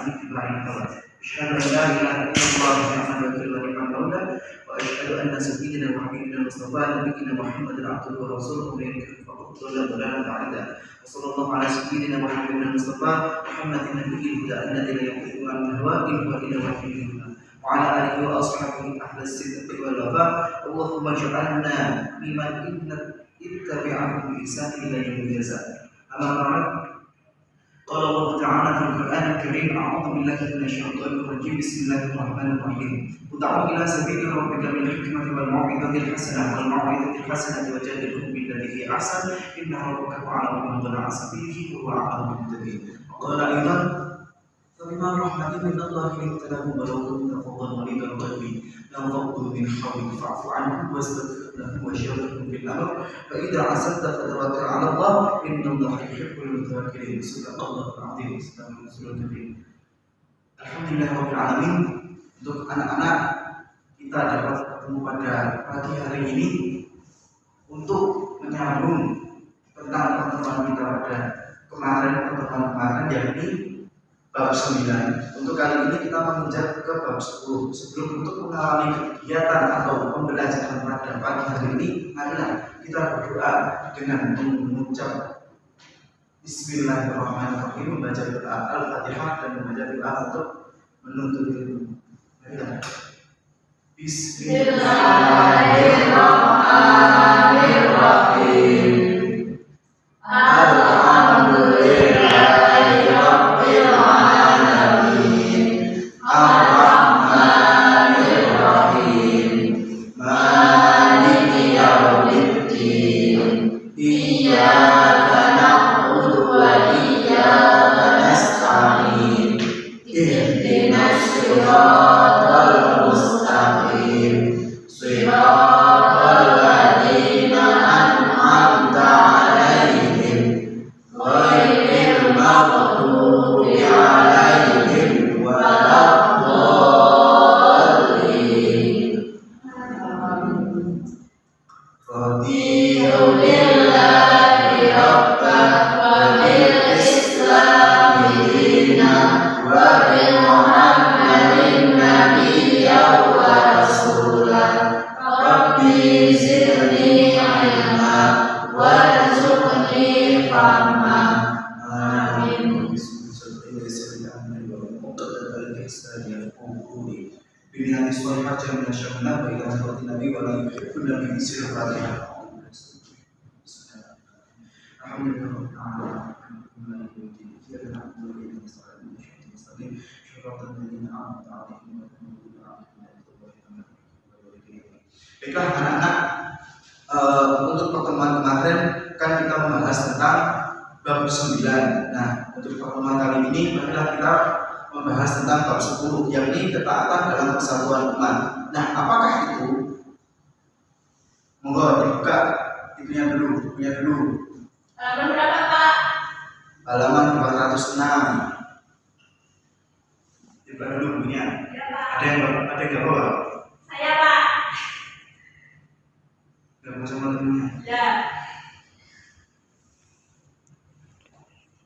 عن اتباع الهوى. أشهد أن لا إله إلا الله وحده لا شريك له وأشهد أن سيدنا وحبيبنا المصطفى نبينا محمد عبده ورسوله من فقد ضل ضلالا بعيدا. وصلى الله على سيدنا وحبيبنا المصطفى محمد النبي الهدى الذي لا ينطق عن الهوى إن هو إلا وحي يوحى وعلى آله وأصحابه أهل الصدق والوفاء. اللهم اجعلنا ممن اتبعهم بإحسان إلى يوم الجزاء. أما بعد، قال الله تعالى في القرآن الكريم: أعوذ بالله من الشيطان الرجيم، بسم الله الرحمن الرحيم. ادع إلى سبيل ربك بالحكمة والموعظة الحسنة وجادلهم بالتي هي أحسن إن ربك أعلم بمن ضل عن سبيله وهو أعلم بالمهتدين. وقال أيضا: فبما رحمة من الله لنت لهم ولو كنت فظا غليظ القلب لانفضوا من حولك فاعف عنهم واستغفر لهم وشاورهم في الأمر فإذا عزمت فتوكل على الله إن الله يحب المتوكلين. صدق الله العظيم. صدق رسول الكريم. Alhamdulillah alamin. Untuk anak-anak kita dapat bertemu pada pagi hari ini untuk menyambung tentang pertemuan kita pada pertemuan kemarin yakni bab 9. Untuk kali ini kita menginjak ke bab 10. Sebelum untuk mengawali kegiatan atau pembelajaran pada pagi hari ini, marilah kita berdoa dengan mengucap Bismillahirrahmanirrahim, membaca doa Al-Fatihah dan membaca doa untuk menuntut ilmu. Marilah. Bismillahirrahmanirrahim. Baiklah anak-anak, untuk pertemuan kemarin kan kita membahas tentang bab 9. Nah, untuk pertemuan kali ini marilah kita membahas tentang bab 10 yakni ketaatan dalam persatuan umat. Nah, apakah itu? Monggo dibuka itunya dulu, punya dulu. Halaman berapa, Pak? Halaman 206. Dibuka dulu punya. Ya, Pak. Ada yang bawa? Saya, Pak. Gabung sama temennya. Ya.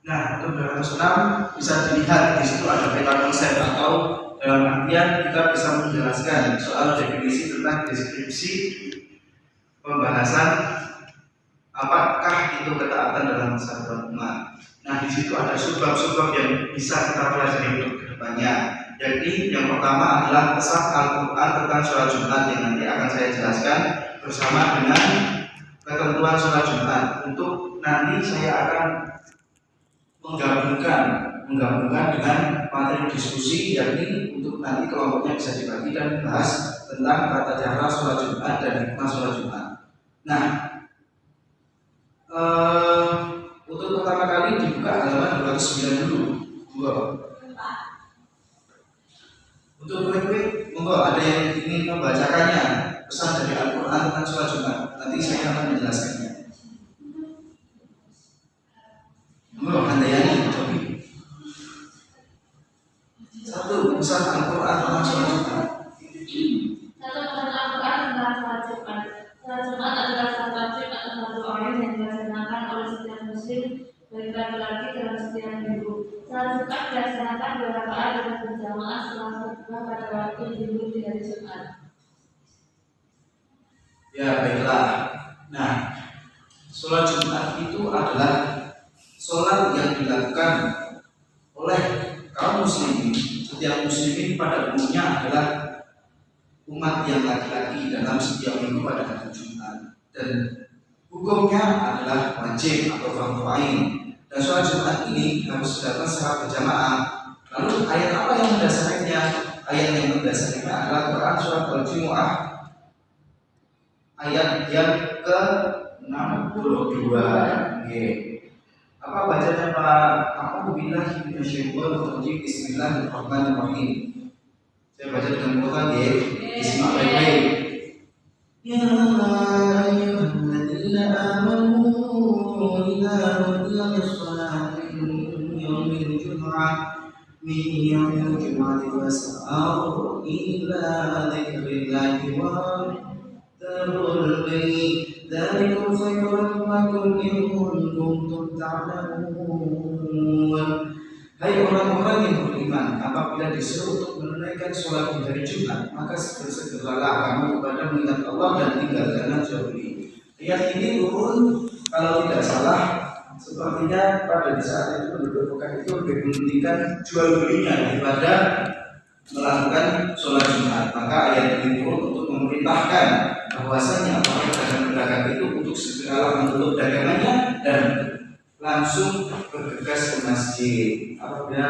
Nah, untuk 206 bisa dilihat di situ ada peta konsep atau dalam artian kita bisa menjelaskan soal definisi tentang deskripsi pembahasan apakah itu ketaatan dalam persatuan umat. Nah, di situ ada subbab-subbab yang bisa kita pelajari untuk kedepannya. Jadi yang pertama adalah pesan Al-Quran tentang sholat Jumat yang nanti akan saya jelaskan bersama dengan ketentuan sholat Jumat. Untuk nanti saya akan menggabungkan dengan materi diskusi yakni untuk nanti kelompoknya bisa dibagi dan bahas tentang tata cara sholat Jumat dan hikmah sholat Jumat. Nah, untuk pertama kali dibuka halaman 209 dulu. Untuk kue, monggo ada yang ingin membacakannya pesan dari Al-Quran tentang sholat Jumat. Nanti saya akan menjelaskannya. Monggo Handayani, cobi. Satu pesan Al-Quran tentang sholat Jumat. Satu pesan Al-Quran tentang sholat Jumat. Sholat Jumat adalah satu wajib atau satu orang yang dilaksanakan oleh setiap muslim baik laki-laki dalam setiap minggu. Sholat Jumat dilaksanakan 2 rakaat libur di hari Jumat. Ya baiklah. Nah, sholat Jumat itu adalah sholat yang dilakukan oleh kaum muslimin. Setiap muslimin pada umumnya adalah umat yang laki-laki dalam setiap minggu pada hari Jumat, dan hukumnya adalah wajib atau fardu ain. Dan sholat Jumat ini harus dilakukan secara berjamaah. Lalu ayat apa yang mendasarinya? Ayat yang mendasarinya adalah Quran surat Al-Jumu'ah ayat yang ke-62. Apa bacanya Pak? A'udzu billahi minasyaitonir rajim. Bismillahirrahmanirrahim. Saya baca dengan Quran ya. Bismillahirrahmanirrahim. Ya ayyuhalladzina amanu idza nudiya lis-salati min yaumil jum'ati fas'au ila dzikrillahi wa dharul bayt. Dzalikum khairun lakum in kuntum ta'lamun. Hai orang-orang yang beriman, apabila disuruh untuk menunaikan sholat di hari Jumat, maka segeralah kamu kepada mengingat Allah dan tinggalkanlah jauhi. Ayat ini turun kalau tidak salah, sepertinya pada saat itu penduduk Mekah itu lebih mementingkan jual belinya daripada melakukan sholat Jumat. Maka ayat ini turun untuk memerintahkan bahwasanya orang pedagang itu untuk segeralah menutup dagangannya dan langsung bergegas ke masjid. Apabila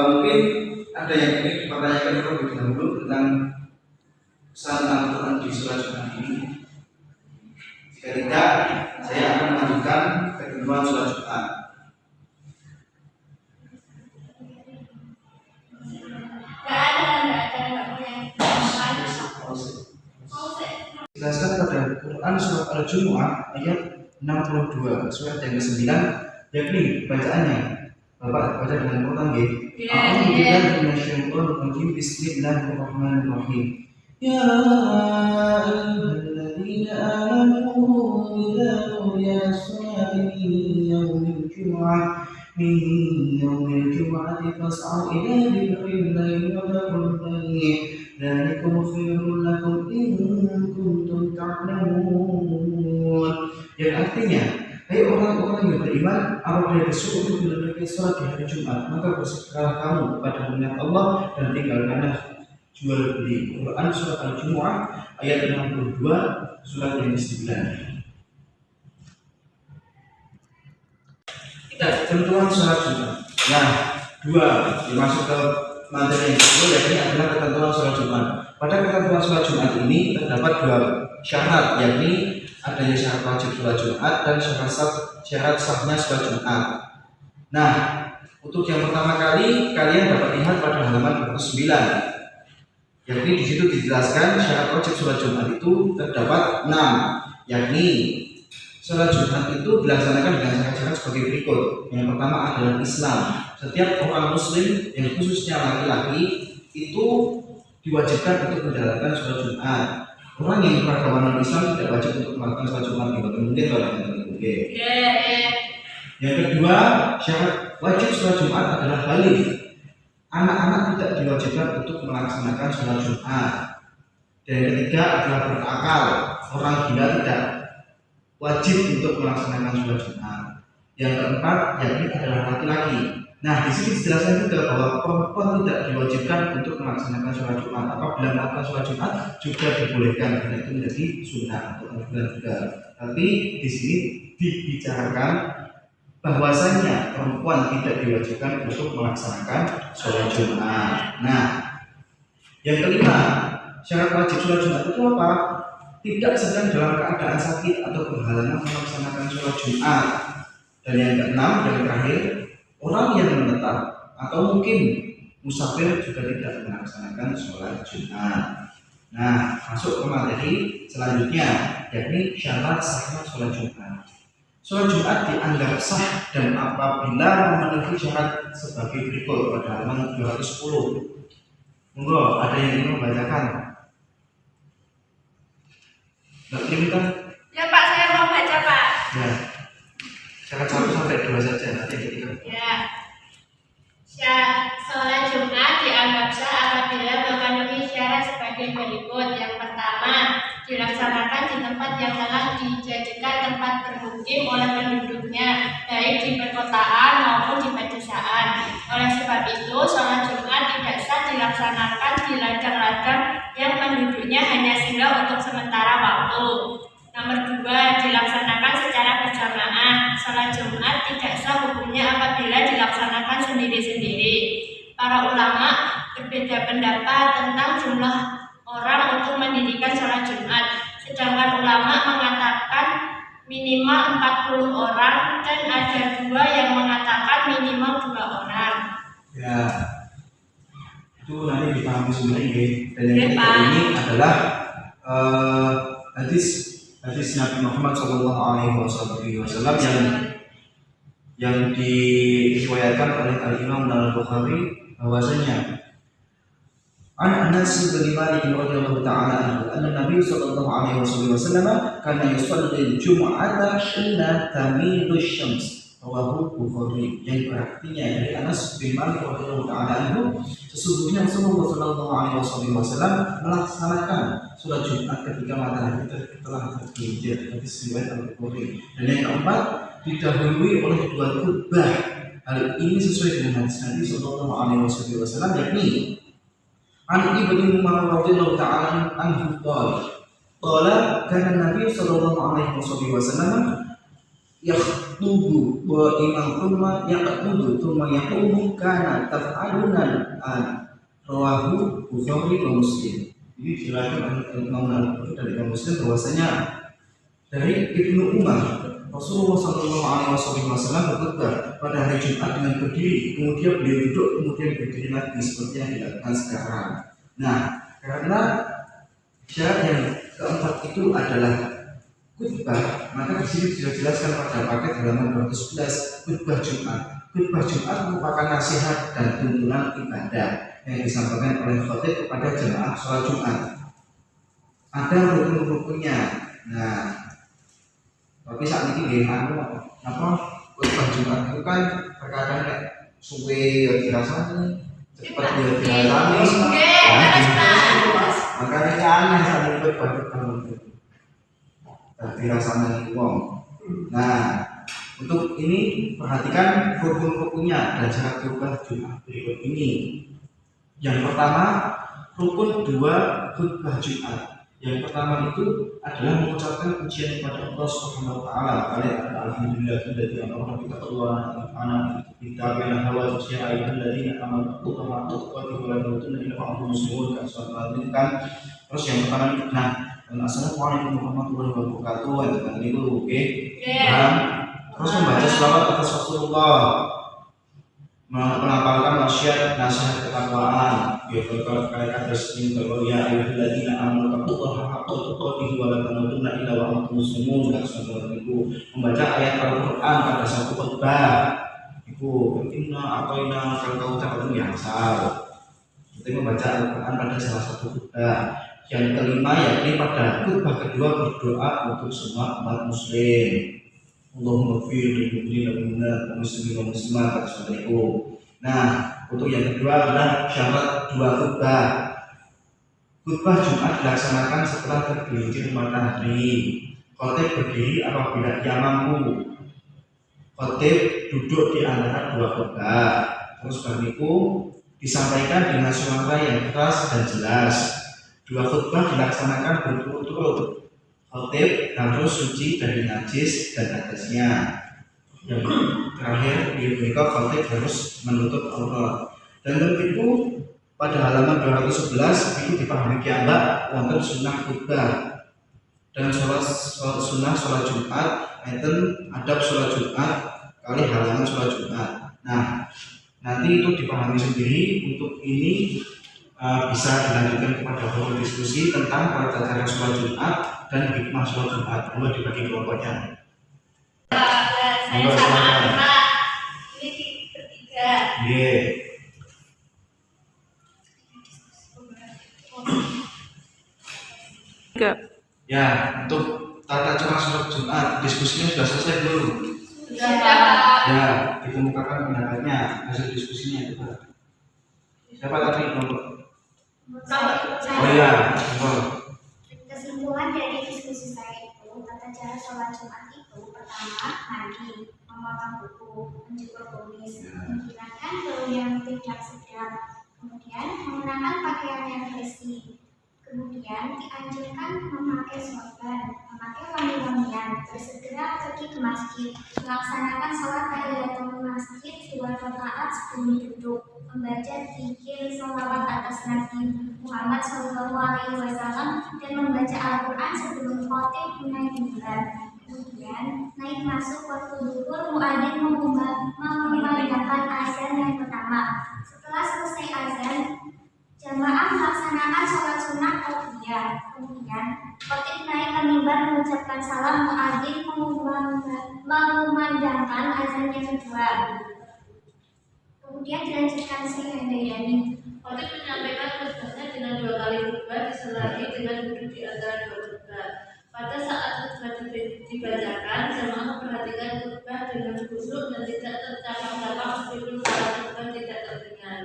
mungkin ada yang ingin dipertanyakan terlebih dahulu tentang pesan Al-Quran di sholat Jumat ini. Jika tidak, saya akan melanjutkan ketentuan sholat Jumat. Jelaskan pada Quran surat Al-Jumu'ah ayat 62, surat yang ke-9, yakni bacaannya. Bapak baca dengan Quran ya. A'udzu billahi minasyaitonir rajim. Bismillahirrahmanirrahim. Ya ayyuhalladzina amanu idza nudiya lis-salati min yaumil jum'ati fas'au ila dzikrillahi wa dharul bayt. Dzalikum khairun lakum in kuntum ta'lamun. Yang artinya, hai orang-orang yang beriman, apabila disuruh untuk menunaikan sholat di hari Jumat, maka bersegeralah kamu kepada mengingat Allah dan tinggalkanlah jual beli. Quran surat Al-Jumu'ah ayat 62, surat yang ke-9. Ketentuan sholat Jumat. Nah, dua dimasuk ke materi yang kedua, yakni adalah ketentuan sholat Jumat. Pada ketentuan sholat Jumat ini terdapat dua syarat, yakni adanya syarat wajib sholat Jumat dan syarat sahnya sholat Jumat. Nah, untuk yang pertama kali kalian dapat lihat pada halaman 9, yakni di situ dijelaskan syarat wajib sholat Jumat itu terdapat 6, yakni sholat Jumat itu dilaksanakan dengan syarat-syarat sebagai berikut. Yang pertama adalah Islam. Setiap orang Muslim yang khususnya laki-laki itu diwajibkan untuk menjalankan sholat Jumat. Orang yang beragama Islam tidak wajib untuk melakukan sholat Jumat. Mungkin kalau yang kedua, syarat wajib sholat Jumat adalah balik. Anak-anak tidak diwajibkan untuk melaksanakan sholat Jumat. Dan yang ketiga adalah berakal. Orang gila tidak wajib untuk melaksanakan sholat Jumat. Yang keempat, yakni adalah laki-laki. Nah, di sini dijelaskan juga bahwa perempuan tidak diwajibkan untuk melaksanakan sholat Jumat. Apabila melakukan sholat Jumat juga dibolehkan, karena itu menjadi sunnah untuk perempuan juga. Tapi di sini dibicarakan bahwasanya perempuan tidak diwajibkan untuk melaksanakan sholat Jumat. Nah, yang kelima, syarat wajib sholat Jumat itu apa? Tidak sedang dalam keadaan sakit atau berhalangan melaksanakan sholat Jumat. Dan yang keenam dan terakhir, orang yang menetap atau mungkin musafir juga tidak melaksanakan sholat Jumat. Nah, masuk ke materi selanjutnya, yakni syarat sahnya sholat Jumat. Sholat Jumat dianggap sah dan apabila memenuhi syarat sebagai berikut pada halaman 210. Monggo, ada yang ingin membacakan? Mbak Primita? Ya Pak, saya mau baca Pak. Ya. Syarat 1 sampai 2 saja, nanti ketiga. Ya. Sholat Jumat dianggap sah apabila yang telah dijadikan tempat bermukim oleh penduduknya, baik di perkotaan maupun di pedesaan. Oleh sebab itu, sholat Jumat tidak sah dilaksanakan di ladang-ladang yang penduduknya hanya singgah untuk sementara waktu. Nomor 2, dilaksanakan secara berjamaah. Sholat Jumat tidak sah hukumnya apabila dilaksanakan sendiri-sendiri. Para ulama berbeda pendapat tentang jumlah orang untuk mendirikan sholat Jumat. Sedangkan ulama mengatakan minimal 40 orang dan ada 2 yang mengatakan minimal 2 orang. Ya, itu nanti dipahami sendiri. Dan yang ketiga ini adalah hadis Nabi Muhammad SAW yang diriwayatkan oleh Al-Imam Al-Bukhari bahwasanya Anas bin Malik radhiyallahu ta'ala anhu anna Nabi sallallahu alaihi wasallam kana yusalli al-jum'ata hina tamilu syams, rawahu Bukhari. Yang artinya dari Anas bin Malik radhiyallahu ta'ala anhu, sesungguhnya Rasulullah sallallahu alaihi wasallam melaksanakan sholat Jumat ketika matahari telah tergelincir. Hadis riwayat Al-Bukhari. Dan yang keempat, didahului oleh 2 khutbah. Hal ini sesuai dengan hadis Nabi sallallahu alaihi wasallam, yakni An Ibnu Umar radhiyallahu ta'ala anhu qala kana Nabi sallallahu alaihi wasallam yakhutubu wa imam thumma yaqudu thumma yaqumu kana taf'aluna rawahu Bukhari wa Muslim. Ini dijelaskan oleh Imam Al-Bukhari dan Imam Muslim bahwasanya dari Ibnu Umar, Rasulullah sallallahu alaihi wasallam berkhutbah pada hari Jumat dengan berdiri, kemudian beliau duduk, kemudian berdiri lagi seperti yang dilakukan sekarang. Nah, karena syarat yang keempat itu adalah khutbah, maka di sini sudah dijelaskan pada paket halaman 211 khutbah Jumat. Khutbah Jumat merupakan nasihat dan tuntunan ibadah yang disampaikan oleh khatib kepada jemaah sholat Jumat. Ada rukun-rukunnya. Nah, tapi saat ini khutbah Jumat itu kan terkadang suwe dirasani, cepat dirasani, makanya aneh saat ini khutbah dirasani uang. Nah, untuk ini perhatikan rukun-rukunnya dan syarat khutbah Jumat berikut ini. Yang pertama, rukun 2 khutbah Jumat. Yang pertama itu adalah mengucapkan pujian kepada Allah Subhanahu wa taala. Alhamdulillahilladzi an'ama kita Allah anak kita bina hawa syi'a alladziina amanu tuqama tuqati wa la tamutunna illa wa antum muslimun. Kan terus yang pertama itu assalamualaikum warahmatullahi wabarakatuh. Itu oke. Dan terus membaca selawat atas Rasulullah, melafalkan nasihat ketakwaan. Kalau kalian bersih kalau ya ayyuhalladzina amanu taqullaha haqqa tuqatih wa la tamutunna illa wa antum muslimun. Itu membaca ayat Al-Qur'an pada satu khutbah. Itu inna a'tayna kal-kautsar itu biasa. Itu membaca Al-Qur'an pada salah satu khutbah. Yang kelima yakni pada khutbah kedua berdoa untuk semua umat muslim. Allahumma ighfir lil mu'minina wal mu'minat wal muslimina wal muslimat seperti itu. Nah, untuk yang kedua adalah syarat 2 khutbah. Khutbah Jumat dilaksanakan setelah tergelincir matahari. Khatib berdiri apabila ia mampu. Khatib duduk di antara 2 khutbah. Terus berikut disampaikan dengan suara yang keras dan jelas. 2 khutbah dilaksanakan berturut-turut. Khatib harus suci dari najis dan hadasnya. Yang terakhir mereka khatib harus menutup aurat. Dan begitu pada halaman 211 itu dipahami kiambak wonten sunnah khutbah dan sunnah sholat Jumat, enten adab sholat Jumat kali halaman sholat Jumat. Nah, nanti itu dipahami sendiri. Untuk ini bisa dilanjutkan kepada forum diskusi tentang tata cara sholat Jumat dan hikmah sholat Jumat. Perlu dibagi kelompoknya. Saya sama Alma. Ini ketiga. Ya, untuk tata cara sholat Jumat diskusinya sudah selesai belum? Sudah. Ya, dikemukakan pendapatnya hasil diskusinya itu. Siapa tadi kelompok? Oh iya, Kesimpulan dari diskusi saya itu, upacara sholat Jumat itu pertama mandi, memotong kuku, mencukur kumis, menghilangkan bau yang tidak sedap, kemudian mengenakan pakaian yang bersih. Kemudian dianjurkan memakai sorban, memakai wangi-wangian, bersegera pergi ke masjid, melaksanakan sholat tahiyatul masjid 2 rakaat sebelum duduk, membaca zikir sholawat atas Nabi Muhammad SAW dan membaca Al-Quran sebelum khotib menaik mimbar. Kemudian naik masuk waktu zuhur, muadzin mengumandangkan azan yang pertama. Setelah selesai azan, jamaah melaksanakan sholat sunnah taubiyah. Kemudian khotib naik ke mimbar mengucapkan salam, muadzin mengumandangkan azan yang kedua. Kemudian dilanjutkan Sri Handayani. Khotib menyampaikan khutbahnya dengan 2 kali khutbah diselangi dengan duduk di antara 2 khutbah. Pada saat khutbah dibacakan, jamaah memperhatikan khutbah dengan khusyuk dan tidak tercapang-capang meskipun saat khutbah tidak terdengar.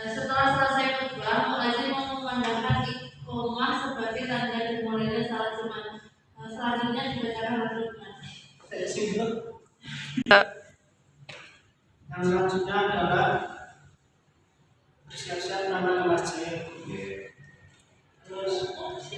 Setelah selesai khutbah, muadzin mengumandangkan iqomah sebagai tanda dimulainya salat Jumat. Selanjutnya dibacakan khutbah. Yang selanjutnya adalah persiapan nama ke masjid. Terus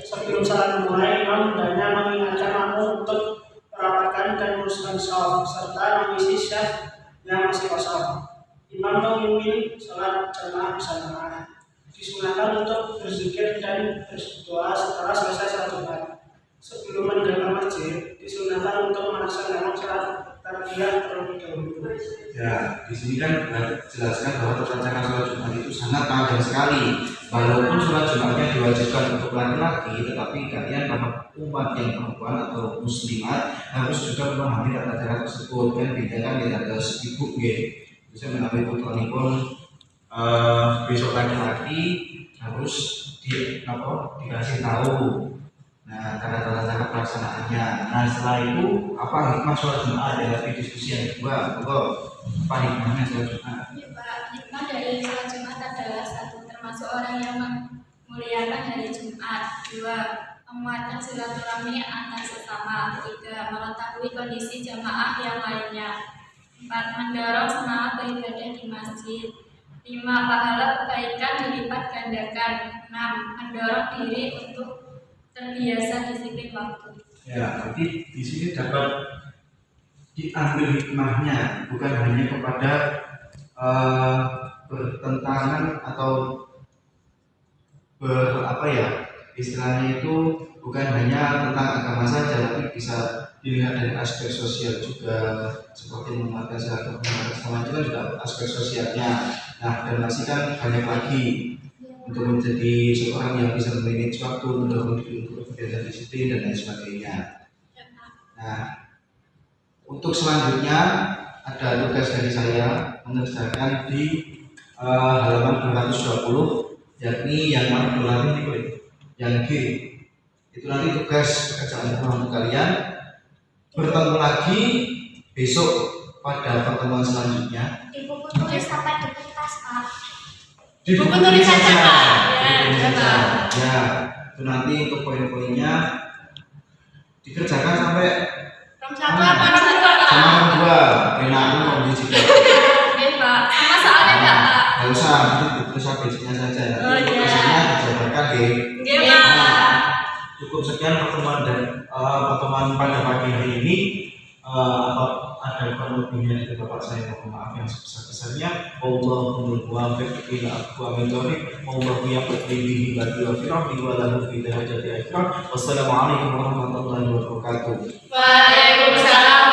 sebelum salat mulai, imam hendaknya mengingatkan makmum untuk merapatkan dan meluruskan shaf serta mengisi syaf yang masih kosong. Imam memimpin sholat jamaah bersamaan. Disunahkan untuk berzikir dan berdoa setelah selesai sholat Jumat. Sebelum meninggalkan masjid, disunahkan untuk melaksanakan sholat tarbiyah terlebih dahulu. Ya, di sini kan dijelaskan bahwa tercapainya sholat Jumat itu sangat panjang sekali. Walaupun sholat Jumatnya diwajibkan untuk laki-laki, tetapi kalian para umat yang perempuan atau muslimat harus juga memahami tata-tata tersebut. Dan bedakan di atas ibu bisa mengambil putranya pun besok laki-laki harus dikasih tahu. Nah, tata-tata pelaksanaannya. Nah, setelah itu apa hikmah sholat Jumat? Ada diskusi yang kedua. Apa hikmahnya sholat Jumat? Ya, Pak, hikmah dari sholat Jumat adalah 1. Termasuk orang yang memuliakan hari Jumat. 2. Menguatkan silaturahmi antar sesama. 3. Mengetahui kondisi jamaah yang lainnya. 4. Mendorong semangat beribadah di masjid. 5. Pahala kebaikan dilipat gandakan. 6. Mendorong diri untuk terbiasa disiplin waktu. Ya, berarti di sini dapat diambil hikmahnya, bukan hanya kepada bertentangan atau istilahnya itu bukan hanya tentang agama saja, tapi bisa dilihat dari aspek sosial juga, seperti menguatkan silaturahmi sama juga aspek sosialnya. Nah, dan masih kan banyak lagi untuk menjadi seorang yang bisa memanage waktu, mendorong diri untuk kegiatan disiplin dan lain sebagainya. Nah, untuk selanjutnya ada tugas dari saya mengerjakan di halaman 220, yakni yang mana dolar ini, yang G. Itu nanti tugas pekerjaan rumah untuk kalian. Bertemu lagi besok pada pertemuan selanjutnya. Di buku tulis sampai di kertas, Pak. Di buku tulis saja, Pak. Ya, itu nanti untuk poin-poinnya dikerjakan sampai jam 2. Enak mau juga. Oke, Pak. Sama soalnya enggak, Pak? Nggak usah, nanti tulis ABC-nya saja. Tugasnya dijabarkan deh. Oke, Pak. Cukup sekian pertemuan pada pagi hari ini. Ada perlebihnya dari Bapak saya, mohon maaf yang sebesar-besarnya. Wallahul muwaffiq ila aqwamit thoriq. Wallahu yaqdi bihi ba'da firaqi wa lahu fi darajati akram. Wassalamualaikum warahmatullahi wabarakatuh. Waalaikumsalam